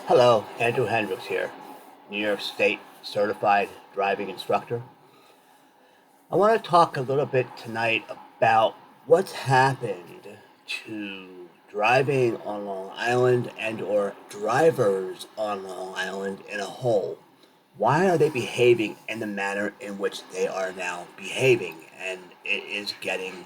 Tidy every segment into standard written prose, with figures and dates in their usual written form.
Hello, Andrew Hendricks here, New York State certified driving instructor. I want to talk a little bit tonight about what's happened to driving on Long Island and or drivers on Long Island in a whole. Why are they behaving in the manner in which they are now behaving? And it is getting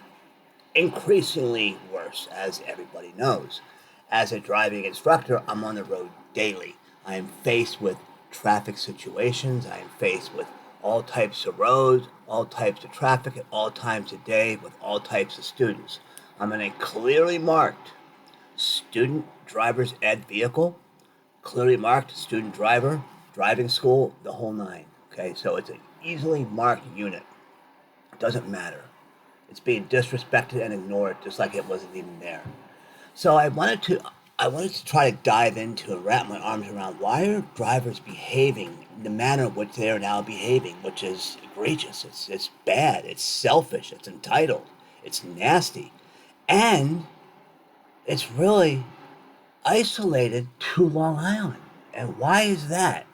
increasingly worse, as everybody knows. As a driving instructor, I'm on the road daily. I am faced with traffic situations. I am faced with all types of roads, all types of traffic at all times of day with all types of students. I'm in a clearly marked student driver's ed vehicle, clearly marked student driver, driving school, the whole nine. Okay, so it's an easily marked unit. It doesn't matter. It's being disrespected and ignored just like it wasn't even there. So I wanted to try to dive into and wrap my arms around why are drivers behaving in the manner in which they are now behaving, which is egregious. It's bad. It's selfish. It's entitled. It's nasty, and it's really isolated to Long Island. And why is that?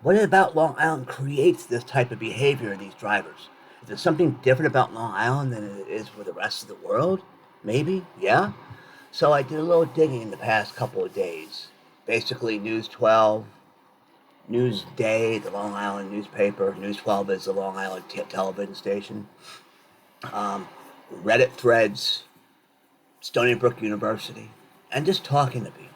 What about Long Island creates this type of behavior in these drivers? Is there something different about Long Island than it is for the rest of the world? Maybe, yeah. So I did a little digging in the past couple of days. Basically, News 12, Newsday, the Long Island newspaper. News 12 is the Long Island television station. Um, Reddit threads, Stony Brook University, and just talking to people.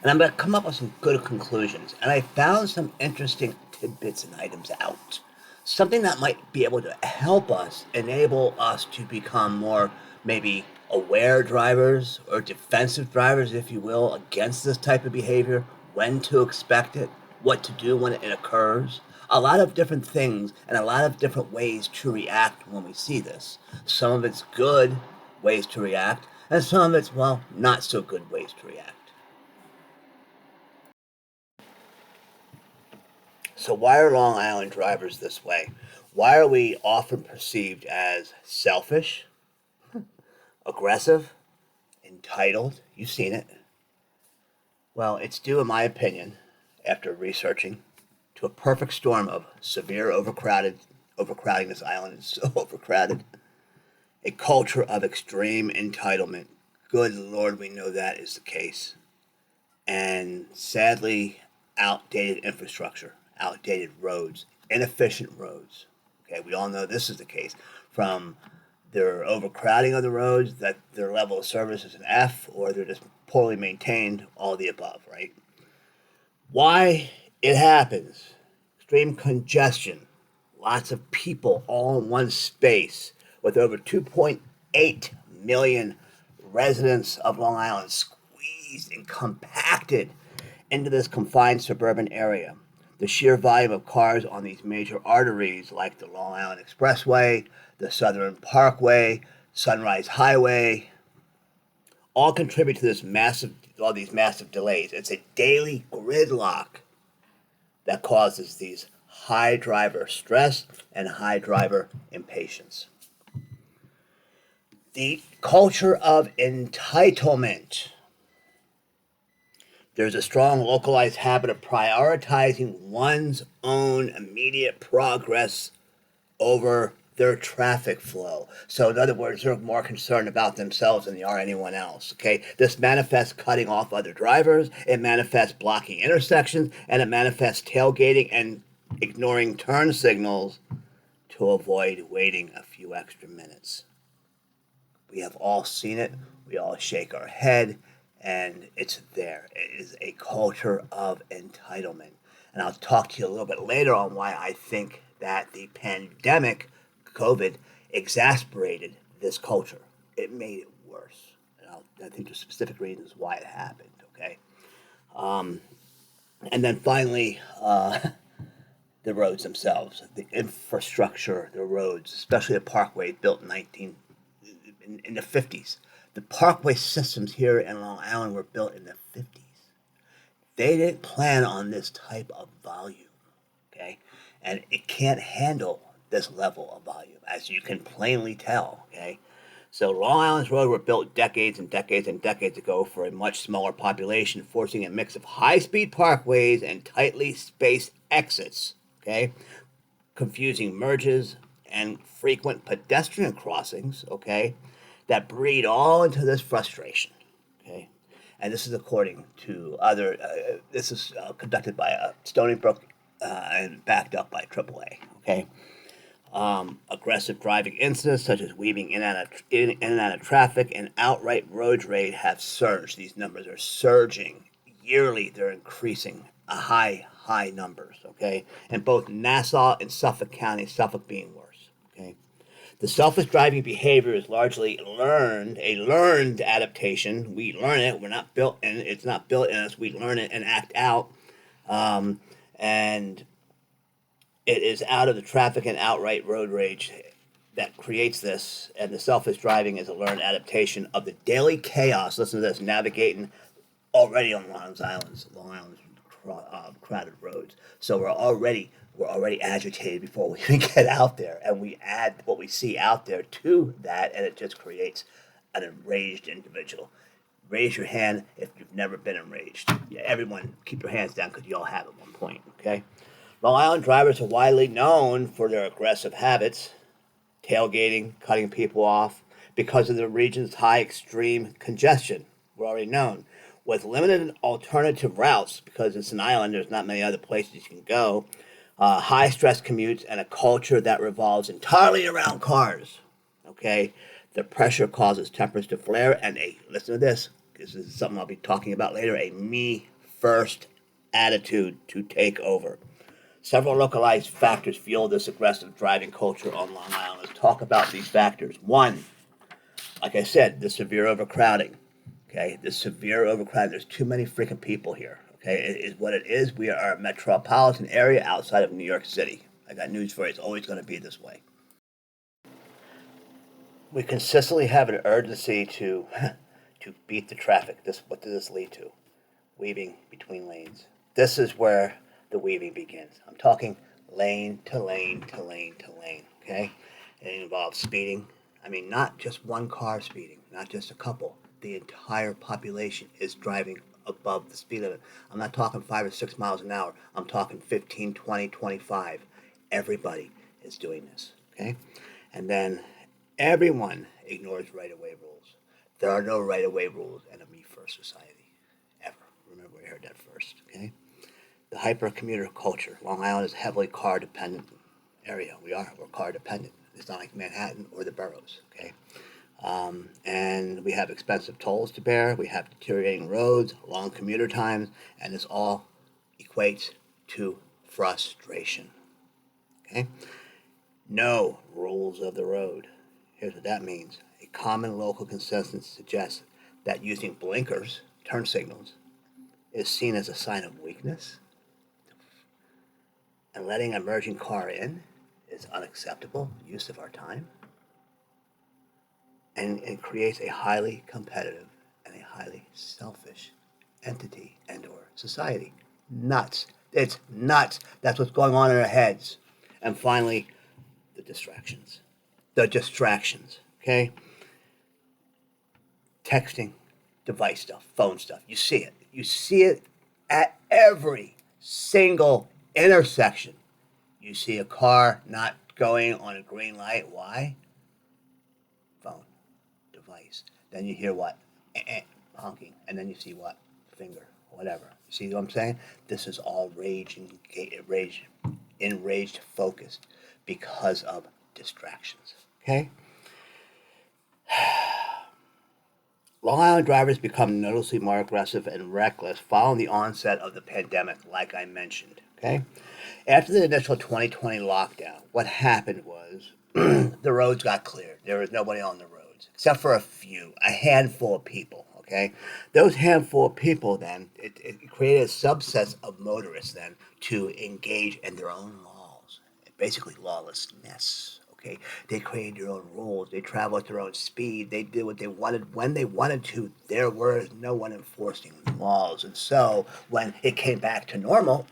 And I'm going to come up with some good conclusions. And I found some interesting tidbits and items out. Something that might be able to help us, enable us to become more maybe aware drivers or defensive drivers, if you will, against this type of behavior, when to expect it, what to do when it occurs. A lot of different things and a lot of different ways to react when we see this. Some of it's good ways to react, and some of it's, well, not so good ways to react. So, why are Long Island drivers this way? Why are we often perceived as selfish, aggressive, entitled? You've seen it. Well, it's due, in my opinion, after researching, to a perfect storm of severe overcrowding. This island is so overcrowded. A culture of extreme entitlement. Good Lord, we know that is the case. And sadly, outdated infrastructure, outdated roads, inefficient roads. Okay, we all know this is the case. From their overcrowding of the roads, that their level of service is an F, or they're just poorly maintained, all the above, right? Why it happens? Extreme congestion, lots of people all in one space, with over 2.8 million residents of Long Island squeezed and compacted into this confined suburban area. The sheer volume of cars on these major arteries like the Long Island Expressway, the Southern Parkway, Sunrise Highway, all contribute to all these massive delays. It's a daily gridlock that causes these high driver stress and high driver impatience. The culture of entitlement. There's a strong localized habit of prioritizing one's own immediate progress over their traffic flow. So, in other words, they're more concerned about themselves than they are anyone else. Okay, this manifests cutting off other drivers, it manifests blocking intersections, and it manifests tailgating and ignoring turn signals to avoid waiting a few extra minutes. We have all seen it. We all shake our head, and it's there. It is a culture of entitlement. And I'll talk to you a little bit later on why I think that the pandemic, COVID, exasperated this culture. It made it worse. I think there's specific reasons why it happened, okay? Um, and then finally, the roads themselves, the infrastructure, the roads, especially the parkway built in the 50s. The parkway systems here in Long Island were built in the 50s. They didn't plan on this type of volume, okay? And it can't handle this level of volume, as you can plainly tell, okay? So Long Island's roads were built decades and decades and decades ago for a much smaller population, forcing a mix of high-speed parkways and tightly spaced exits. Okay, confusing merges and frequent pedestrian crossings. Okay, that breed all into this frustration. Okay, and this is according to other. This is conducted by Stony Brook and backed up by AAA. Okay, aggressive driving incidents such as weaving in and out of traffic and outright road rage have surged. These numbers are surging yearly. They're increasing high numbers. Okay, in both Nassau and Suffolk County, Suffolk being worse. Okay, the selfish driving behavior is largely a learned adaptation. We learn it. We're not built, and it's not built in us. We learn it and act out. And it is out of the traffic and outright road rage that creates this, and the selfish driving is a learned adaptation of the daily chaos. Listen to this: navigating already on Long Island's crowded roads. So we're already agitated before we even get out there, and we add what we see out there to that, and it just creates an enraged individual. Raise your hand if you've never been enraged. Yeah, everyone, keep your hands down because you all have at one point. Okay. Long Island drivers are widely known for their aggressive habits, tailgating, cutting people off, because of the region's high extreme congestion. We're already known. With limited alternative routes, because it's an island, there's not many other places you can go, high stress commutes, and a culture that revolves entirely around cars. Okay? The pressure causes tempers to flare, and listen to this is something I'll be talking about later, a me first attitude to take over. Several localized factors fuel this aggressive driving culture on Long Island. Let's talk about these factors. One, like I said, the severe overcrowding. Okay, the severe overcrowding. There's too many freaking people here. Okay, it is what it is. We are a metropolitan area outside of New York City. I got news for you. It's always going to be this way. We consistently have an urgency to to beat the traffic. What does this lead to? Weaving between lanes. This is where the weaving begins. I'm talking lane to lane to lane to lane. Okay, it involves speeding. I mean, not just one car speeding, not just a couple. The entire population is driving above the speed limit. I'm not talking 5 or 6 miles an hour. I'm talking 15, 20, 25. Everybody is doing this. Okay, and then everyone ignores right-of-way rules. There are no right-of-way rules in a me-first society, ever. Remember, we heard that first. Okay. The hyper-commuter culture. Long Island is a heavily car-dependent area. We're car-dependent. It's not like Manhattan or the boroughs, okay? And we have expensive tolls to bear. We have deteriorating roads, long commuter times, and this all equates to frustration, okay? No rules of the road. Here's what that means. A common local consensus suggests that using blinkers, turn signals, is seen as a sign of weakness, and letting an emerging car in is unacceptable use of our time, and it creates a highly competitive and a highly selfish entity and or society. Nuts. It's nuts. That's what's going on in our heads. And finally, the distractions. Okay? Texting, device stuff, phone stuff. You see it. You see it at every single intersection. You see a car not going on a green light. Why? Phone, device. Then you hear what? Honking. And then you see what? Finger, whatever. You see what I'm saying? This is all enraged, focused because of distractions. Okay? Long Island drivers become noticeably more aggressive and reckless following the onset of the pandemic, like I mentioned. Okay? After the initial 2020 lockdown, what happened was the roads got cleared. There was nobody on the roads, except for a handful of people. Okay? Those handful of people then, it created a subset of motorists then to engage in their own laws, basically lawlessness. Okay, they created their own rules. They traveled at their own speed. They did what they wanted when they wanted to. There was no one enforcing laws. And so when it came back to normal,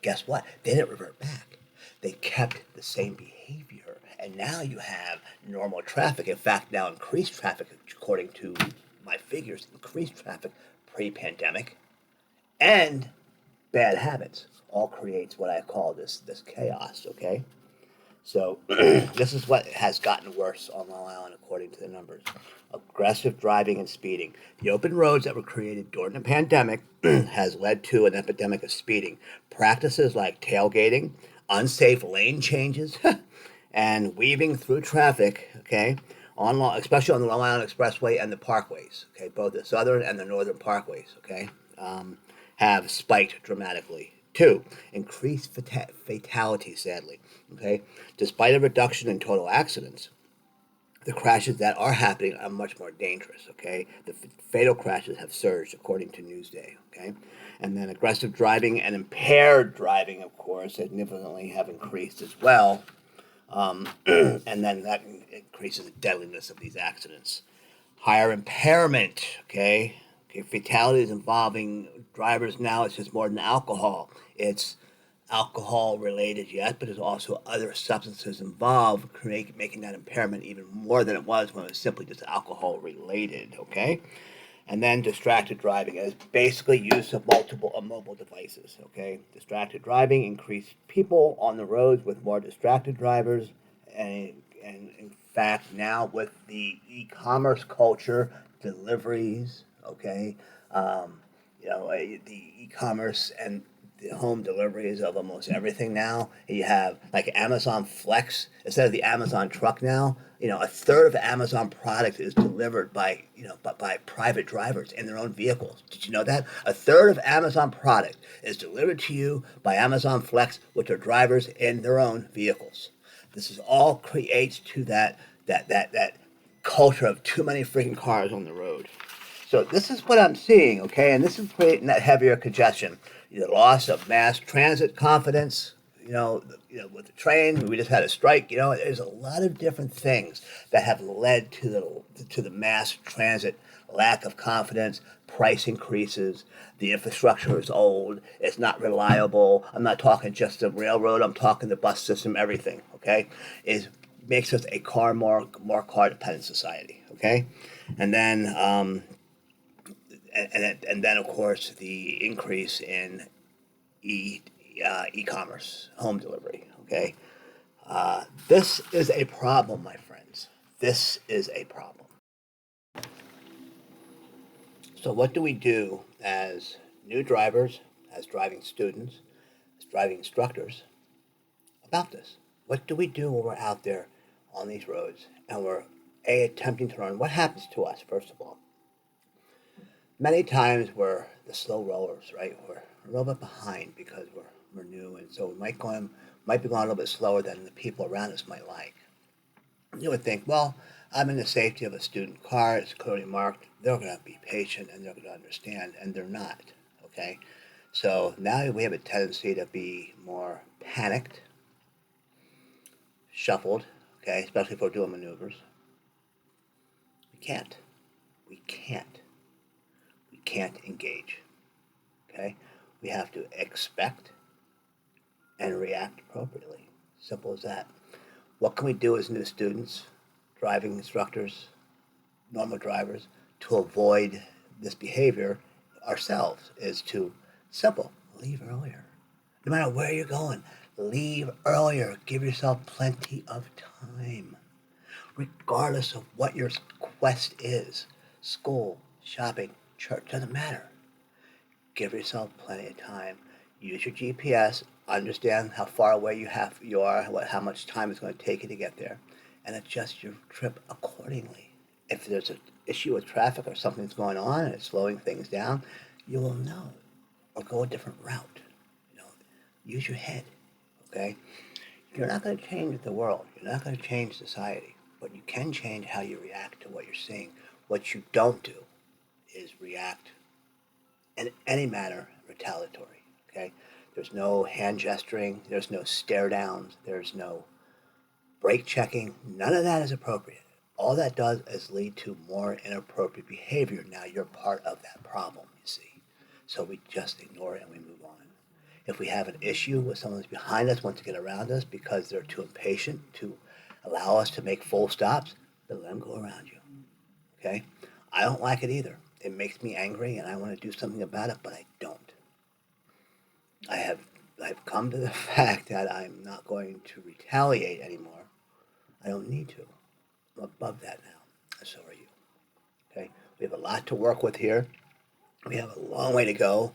guess what? They didn't revert back. They kept the same behavior And now you have normal traffic. In fact, now increased traffic, according to my figures, increased traffic pre-pandemic, and bad habits all creates what I call this chaos. Okay, so this is what has gotten worse on Long Island according to the numbers. Aggressive driving and speeding. The open roads that were created during the pandemic has led to an epidemic of speeding. Practices like tailgating, unsafe lane changes, and weaving through traffic, okay, especially on the Long Island Expressway and the parkways, okay, both the southern and the northern parkways, okay, have spiked dramatically. Two, increased fatalities, sadly, okay. Despite a reduction in total accidents, the crashes that are happening are much more dangerous, okay? The fatal crashes have surged, according to Newsday, okay? And then aggressive driving and impaired driving, of course, significantly have increased as well. And then that increases the deadliness of these accidents. Higher impairment, okay? Okay, fatalities involving drivers now, it's just more than alcohol. It's alcohol related, yes, but there's also other substances involved, making that impairment even more than it was when it was simply just alcohol related, okay? And then distracted driving is basically use of multiple mobile devices, okay? Distracted driving increased people on the roads with more distracted drivers, and in fact now with the e-commerce culture, deliveries, okay, the e-commerce and the home deliveries of almost everything now. You have like Amazon Flex instead of the Amazon truck now. A third of Amazon product is delivered by private drivers in their own vehicles. Did you know that? A third of Amazon product is delivered to you by Amazon Flex with their drivers in their own vehicles. This is all creates to that culture of too many freaking cars on the road. So this is what I'm seeing, okay, and this is creating that heavier congestion, the loss of mass transit confidence. With the train, we just had a strike. There's a lot of different things that have led to the mass transit lack of confidence, price increases. The infrastructure is old. It's not reliable. I'm not talking just the railroad. I'm talking the bus system. Everything, okay, is makes us a more car dependent society, okay, and then. And then, of course, the increase in e-commerce, home delivery. Okay, this is a problem, my friends. This is a problem. So, what do we do as new drivers, as driving students, as driving instructors about this? What do we do when we're out there on these roads and we're attempting to learn? What happens to us, first of all? Many times we're the slow rollers, right? We're a little bit behind because we're new, and so we might be going a little bit slower than the people around us might like. You would think, well, I'm in the safety of a student car. It's clearly marked. They're going to be patient and they're going to understand, and they're not. Okay, so now we have a tendency to be more panicked, shuffled. Okay, especially if we're doing maneuvers. We can't. We can't. We can't engage. Okay, we have to expect and react appropriately. Simple as that. What can we do as new students, driving instructors, normal drivers, to avoid this behavior ourselves? Is to simple, leave earlier. No matter where you're going, leave earlier. Give yourself plenty of time, regardless of what your quest is. School, shopping, church, doesn't matter. Give yourself plenty of time. Use your GPS. Understand how far away you are, how much time it's going to take you to get there, and adjust your trip accordingly. If there's an issue with traffic or something's going on and it's slowing things down, you will know, or go a different route. Use your head. Okay, you're not going to change the world. You're not going to change society, but you can change how you react to what you're seeing. What you don't do is react in any manner retaliatory. Okay, there's no hand gesturing, there's no stare downs, there's no brake checking. None of that is appropriate. All that does is lead to more inappropriate behavior. Now you're part of that problem, you see. So we just ignore it and we move on. If we have an issue with someone that's behind us, wants to get around us because they're too impatient, too allow us to make full stops, then let them go around you. Okay? I don't like it either. It makes me angry and I want to do something about it, but I don't. I have I've come to the fact that I'm not going to retaliate anymore. I don't need to. I'm above that now. And so are you. Okay? We have a lot to work with here. We have a long way to go,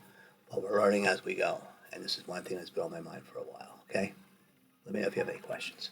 but we're learning as we go. And this is one thing that's been on my mind for a while. Okay? Let me know if you have any questions.